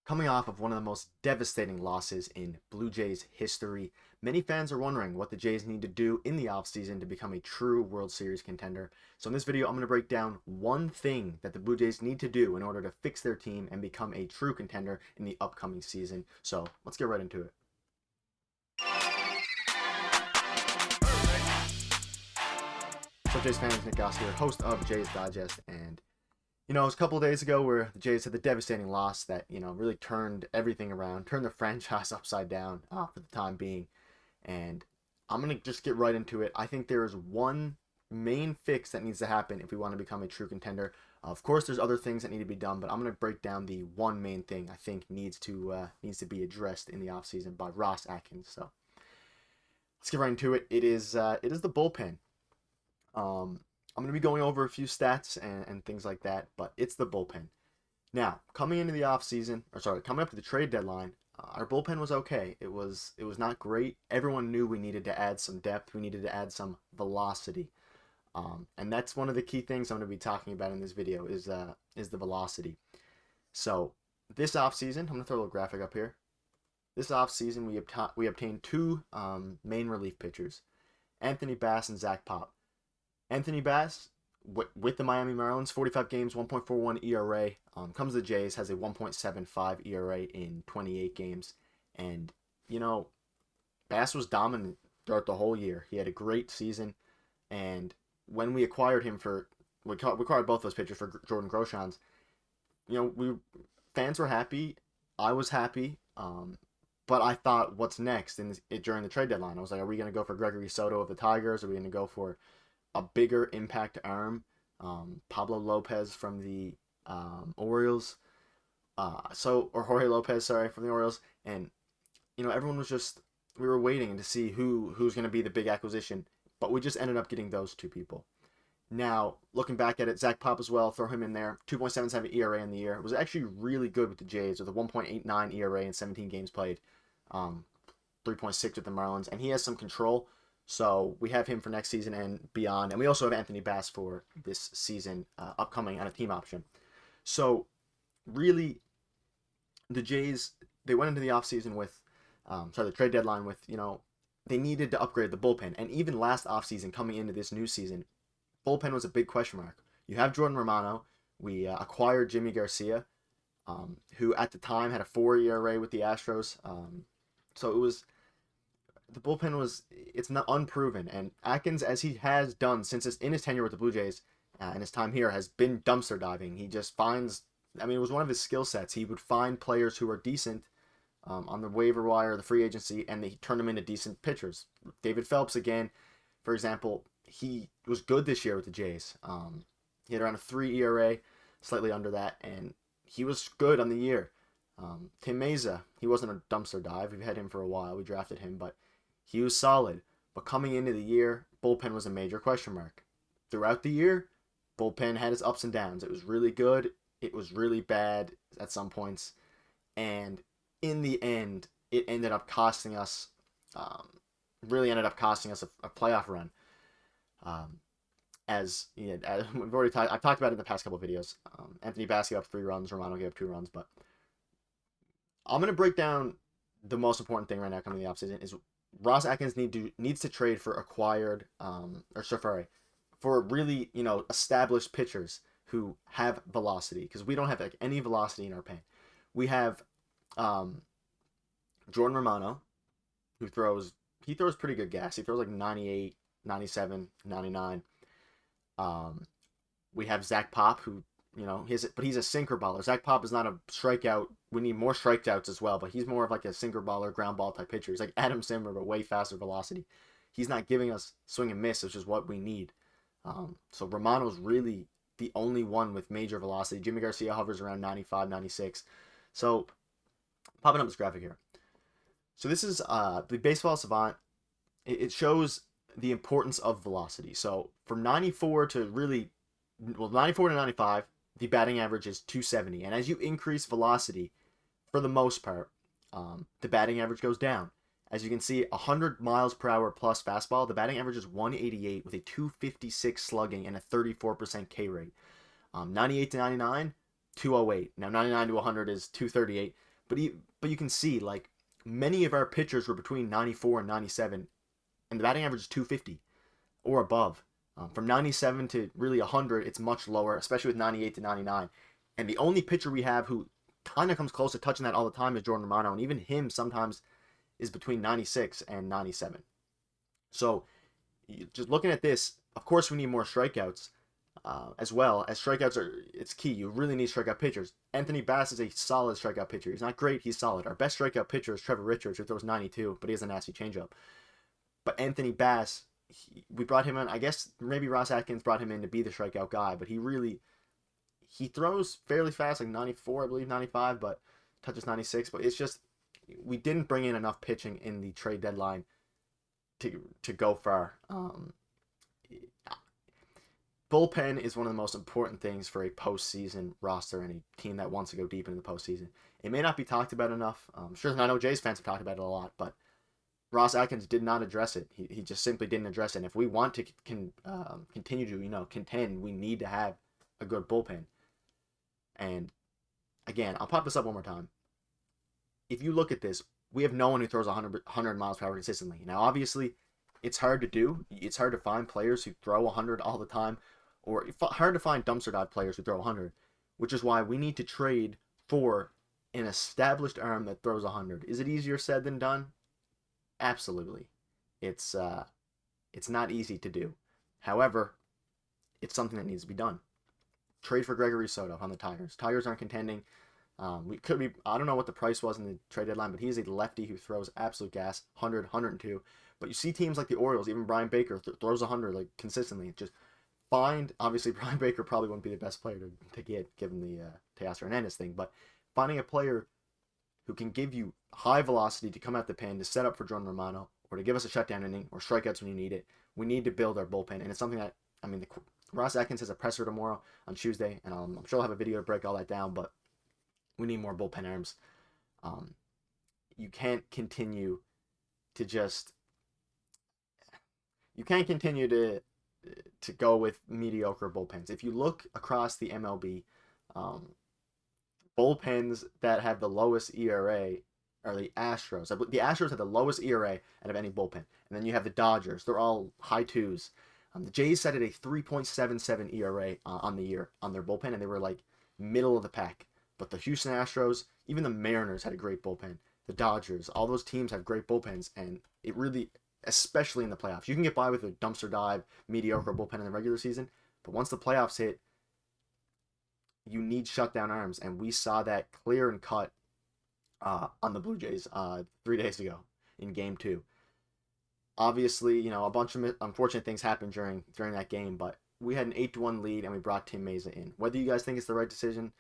Coming off of one of the most devastating losses in Blue Jays history, many fans are wondering what the Jays need to do in the offseason to become a true World Series contender. So in this video, I'm going to break down one thing that the Blue Jays need to do in order to fix their team and become a true contender in the upcoming season. So let's get right into it. So Jays fans, Nick Goss here, host of Jays Digest, and it was a couple of days ago where the Jays had the devastating loss that, really turned everything around, turned the franchise upside down for the time being. And I'm going to just get right into it. I think there is one main fix that needs to happen if we want to become a true contender. Of course, there's other things that need to be done, but I'm going to break down the one main thing I think needs to be addressed in the offseason by Ross Atkins. So let's get right into it. It is the bullpen. I'm going to be going over a few stats and things like that, but it's the bullpen. Now, coming into the offseason, coming up to the trade deadline, our bullpen was okay. It was not great. Everyone knew we needed to add some depth. We needed to add some velocity. And that's one of the key things I'm going to be talking about in this video is the velocity. So this offseason, I'm going to throw a little graphic up here. This offseason, we obtained two main relief pitchers, Anthony Bass and Zach Pop. Anthony Bass, with the Miami Marlins, 45 games, 1.41 ERA. Comes to the Jays, has a 1.75 ERA in 28 games. And, Bass was dominant throughout the whole year. He had a great season. And when we acquired him we acquired both those pitchers for Jordan Groshans, fans were happy. I was happy. But I thought, what's next during the trade deadline? I was like, are we going to go for Gregory Soto of the Tigers? Are we going to go for a bigger impact arm, Pablo Lopez from the Orioles, or Jorge Lopez, sorry, from the Orioles, and everyone was we were waiting to see who's going to be the big acquisition, but we just ended up getting those two people. Now, looking back at it, Zach Pop as well, throw him in there, 2.77 ERA in the year, was actually really good with the Jays with a 1.89 ERA in 17 games played, 3.6 with the Marlins, and he has some control. So we have him for next season and beyond. And we also have Anthony Bass for this season upcoming on a team option. So really, the Jays, they went into the offseason the trade deadline with, they needed to upgrade the bullpen. And even last offseason, coming into this new season, bullpen was a big question mark. You have Jordan Romano. We acquired Jimmy Garcia, who at the time had a 4 ERA with the Astros. So the bullpen it's not unproven, and Atkins, as he has done in his tenure with the Blue Jays and his time here, has been dumpster diving. He just finds, it was one of his skill sets. He would find players who are decent on the waiver wire, the free agency, and he turned them into decent pitchers. David Phelps, again, for example, he was good this year with the Jays. He had around a 3 ERA, slightly under that, and he was good on the year. Tim Meza, he wasn't a dumpster dive. We've had him for a while. We drafted him, but he was solid. But coming into the year, bullpen was a major question mark. Throughout the year, bullpen had its ups and downs. It was really good. It was really bad at some points. And in the end, it ended up costing us, a playoff run. As we've already I've talked about it in the past couple of videos. Anthony Bass gave up 3 runs. Romano gave up 2 runs. But I'm going to break down the most important thing right now coming in the offseason is Ross Atkins needs to trade for for really established pitchers who have velocity, because we don't have any velocity in our pen. We have Jordan Romano, who throws pretty good gas. He throws like 98, 97, 99. We have Zach Pop, who he's a sinker baller. Zach Pop is not a strikeout. We need more strikeouts as well, but he's more of like a sinker baller, ground ball type pitcher. He's like Adam Simmer, but way faster velocity. He's not giving us swing and miss, which is what we need. So Romano's really the only one with major velocity. Jimmy Garcia hovers around 95, 96. So popping up this graphic here. So this is the Baseball Savant. It shows the importance of velocity. So from 94 to 95, the batting average is 270. And as you increase velocity, for the most part, the batting average goes down. As you can see, 100 miles per hour plus fastball, the batting average is 188 with a 256 slugging and a 34% K rate. 98 to 99, 208. Now 99 to 100 is 238. but you can see like many of our pitchers were between 94 and 97, and the batting average is 250 or above. From 97 to really 100, it's much lower, especially with 98 to 99. And the only pitcher we have who kind of comes close to touching that all the time is Jordan Romano, and even him sometimes is between 96 and 97. So just looking at this, of course we need more strikeouts. As well as strikeouts it's key. You really need strikeout pitchers. Anthony Bass is a solid strikeout pitcher. He's not great, he's solid. Our best strikeout pitcher is Trevor Richards, who throws 92, but he has a nasty changeup. But Anthony Bass, we brought him in. I guess maybe Ross Atkins brought him in to be the strikeout guy, but he throws fairly fast, like 94, I believe 95, but touches 96. But it's just we didn't bring in enough pitching in the trade deadline to go far. Bullpen is one of the most important things for a postseason roster and a team that wants to go deep into the postseason. It may not be talked about enough. Sure, I know Jays fans have talked about it a lot, but Ross Atkins did not address it. He just simply didn't address it. And if we want to continue to contend, we need to have a good bullpen. And again, I'll pop this up one more time. If you look at this, we have no one who throws 100 miles per hour consistently. Now, obviously, it's hard to do. It's hard to find players who throw 100 all the time, or hard to find dumpster dive players who throw 100, which is why we need to trade for an established arm that throws 100. Is it easier said than done? Absolutely. It's not easy to do. However, it's something that needs to be done. Trade for Gregory Soto on the Tigers. Tigers aren't contending. I don't know what the price was in the trade deadline, but he's a lefty who throws absolute gas, 100, 102. But you see teams like the Orioles, even Brian Baker throws 100 like consistently. Just obviously Brian Baker probably wouldn't be the best player to get given the Teoscar Hernandez thing, but finding a player who can give you high velocity to come out the pen to set up for Jordan Romano or to give us a shutdown inning or strikeouts when you need it. We need to build our bullpen, and it's something that Ross Atkins has a presser tomorrow on Tuesday, and I'm sure I'll have a video to break all that down, but we need more bullpen arms. You can't continue to go with mediocre bullpens. If you look across the MLB, bullpens that have the lowest ERA are the Astros. The Astros have the lowest ERA out of any bullpen, and then you have the Dodgers. They're all high twos. The Jays set at a 3.77 ERA on the year on their bullpen, and they were like middle of the pack. But the Houston Astros, even the Mariners had a great bullpen. The Dodgers, all those teams have great bullpens, and it really, especially in the playoffs, you can get by with a dumpster dive, mediocre bullpen in the regular season, but once the playoffs hit, you need shutdown arms, and we saw that clear and cut on the Blue Jays 3 days ago in Game 2. Obviously, a bunch of unfortunate things happened during that game, but we had an 8-1 lead, and we brought Tim Mesa in. Whether you guys think it's the right decision,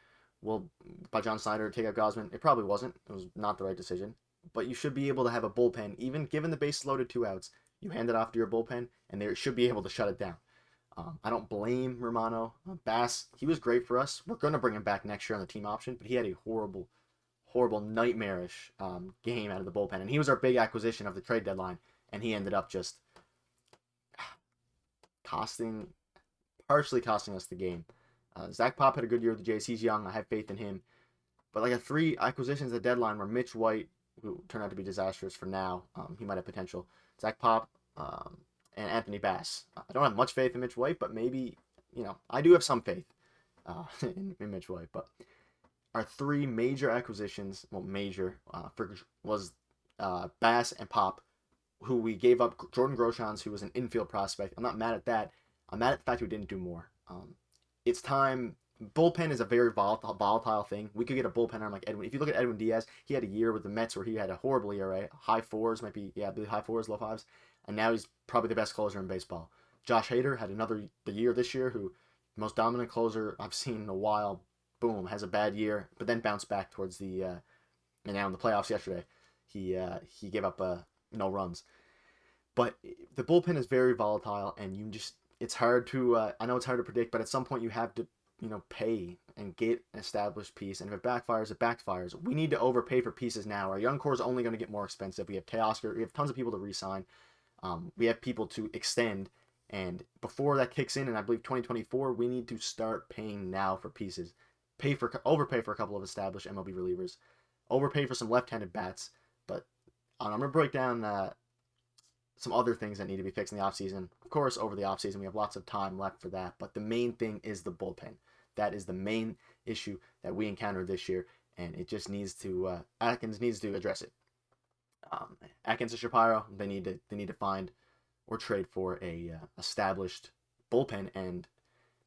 by John Snyder to take out Gausman, it probably wasn't. It was not the right decision. But you should be able to have a bullpen, even given the bases loaded 2 outs. You hand it off to your bullpen, and they should be able to shut it down. I don't blame Romano. Bass, he was great for us. We're going to bring him back next year on the team option, but he had a horrible, nightmarish game out of the bullpen. And he was our big acquisition of the trade deadline, and he ended up just partially costing us the game. Zach Pop had a good year with the Jays. He's young. I have faith in him. But like 3 acquisitions at the deadline were Mitch White, who turned out to be disastrous for now. He might have potential. Zach Pop and Anthony Bass. I don't have much faith in Mitch White, but maybe, I do have some faith in Mitch White. But our 3 major acquisitions, was Bass and Pop, who we gave up Jordan Groshans, who was an infield prospect. I'm not mad at that. I'm mad at the fact we didn't do more. It's time. Bullpen is a very volatile thing. We could get a bullpen arm like Edwin. If you look at Edwin Diaz, he had a year with the Mets where he had a horrible ERA, high 4s, high 4s, low 5s, and now he's probably the best closer in baseball. Josh Hader had the year this year, who most dominant closer I've seen in a while. Boom, has a bad year, but then bounced back towards the and now in the playoffs yesterday, he gave up no runs. But the bullpen is very volatile, and it's hard to I know it's hard to predict, but at some point you have to pay and get an established piece, and if it backfires, it backfires. We need to overpay for pieces now. Our young core is only going to get more expensive. We have Teoscar, we have tons of people to re-sign. We have people to extend, and before that kicks in I believe 2024, we need to start paying now for pieces. Overpay for a couple of established MLB relievers. overpaid for some left-handed bats, but I'm going to break down some other things that need to be fixed in the offseason. Of course, over the offseason, we have lots of time left for that, but the main thing is the bullpen. That is the main issue that we encountered this year, and it just needs to, Atkins needs to address it. Atkins and Shapiro, they need to find or trade for a established bullpen and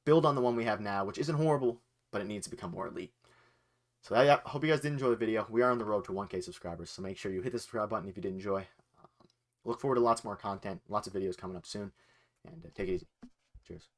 build on the one we have now, which isn't horrible, but it needs to become more elite. So I hope you guys did enjoy the video. We are on the road to 1K subscribers, so make sure you hit the subscribe button if you did enjoy. Look forward to lots more content, lots of videos coming up soon, and take it easy. Cheers.